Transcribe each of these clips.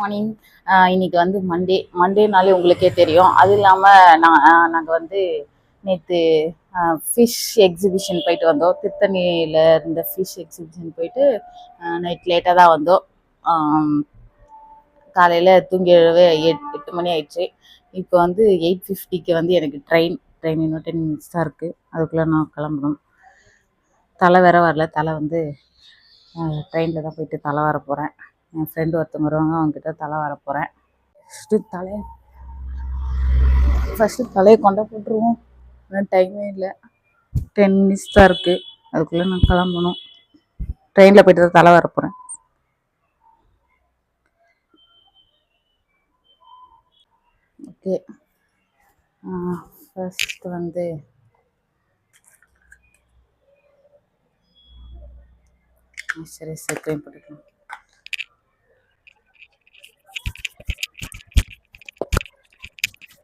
Morning. இன்னைக்கு வந்து மண்டேனாலே உங்களுக்கே தெரியும். அது இல்லாமல் நாங்கள் வந்து நேற்று ஃபிஷ் எக்ஸிபிஷன் போயிட்டு வந்தோம். திருத்தணியில் இருந்த ஃபிஷ் எக்ஸிபிஷன் போயிட்டு நைட் லேட்டாக தான் வந்தோம். காலையில் தூங்கி எழவே 8 மணி ஆயிடுச்சு. இப்போ வந்து 8:50க்கு வந்து எனக்கு ட்ரெயின் இன்னும் 10 minutes தான் இருக்குது. அதுக்குள்ளே நான் கிளம்பணும். தலை வேற வரல. தலை வந்து ட்ரெயினில் தான் போயிட்டு தலை வர போகிறேன். என் ஃப்ரெண்டு ஒருத்தவங்க வருவாங்க, அவங்ககிட்ட தலை வர போகிறேன். ஃபஸ்ட்டு தலையை கொண்டை போட்டுருவோம். ஆனால் டைமே இல்லை, 10 minutes தான் இருக்குது. அதுக்குள்ளே நான் கிளம்பணும். ட்ரெயினில் போயிட்டு தான் தலை வர போகிறேன். ஓகே, ஃபஸ்ட்டு வந்து சரி க்ரீம் போட்டுக்கலாம்.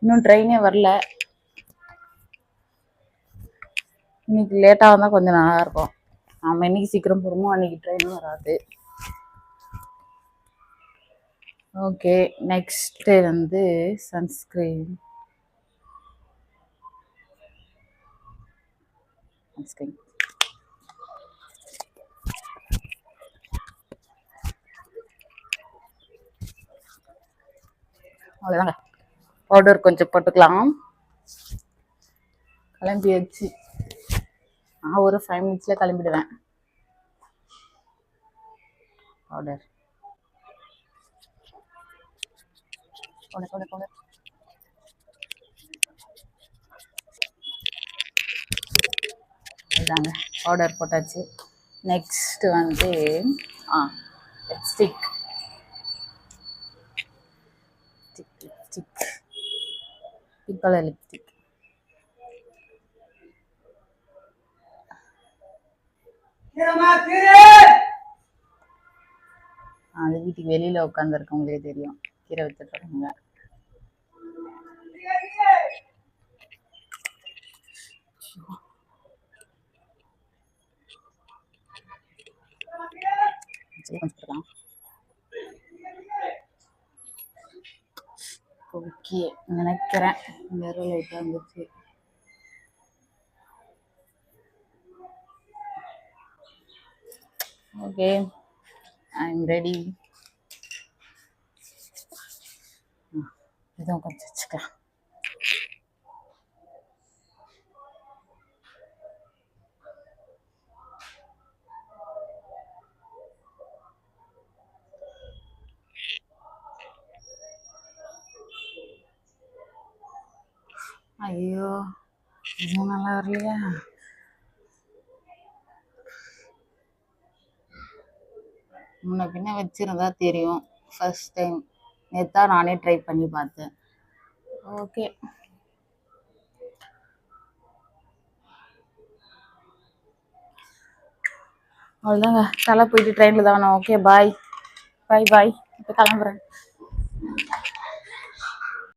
இன்னும் ட்ரெயினே வரல. இன்னைக்கு லேட்டாக வந்தால் கொஞ்சம் நல்லாயிருக்கும். நம்ம இன்னைக்கு சீக்கிரம் போகிறோமோ அன்றைக்கி ட்ரெயினும் வராது. ஓகே, நெக்ஸ்ட்டு வந்து சன்ஸ்க்ரீன். அவ்வளோதாங்க, பவுடர் கொஞ்சம் போட்டுக்கலாம். கிளம்பியாச்சு. நான் ஒரு 5 minutes கிளம்பிடுவேன். பவுடர் இதாங்க, பவுடர் போட்டாச்சு. நெக்ஸ்ட்டு வந்து லிப்ஸ்டிக். Pink colour lipstick. அது வீட்டுக்கு வெளியில் உட்காந்துருக்கவங்களே தெரியும். கீரை வச்சுருக்காங்க. ஓகே நினைக்கிறேன். வேறு லைட்டாக இருந்துச்சு. Okay, I am ready. இதுவும் கொஞ்சம் வச்சுக்கலாம். ஐயோ, இதுவும் நல்லா வரலையா? முன்ன பின்ன வச்சுருந்தா தெரியும். ஃபர்ஸ்ட் டைம் நேற்றா நானே ட்ரை பண்ணி பார்த்தேன். ஓகே, அவ்வளோதாங்க. தலை போயிட்டு ட்ரெயினில் தான் வேணும். ஓகே, பாய். இப்போ கிளம்புறேன்.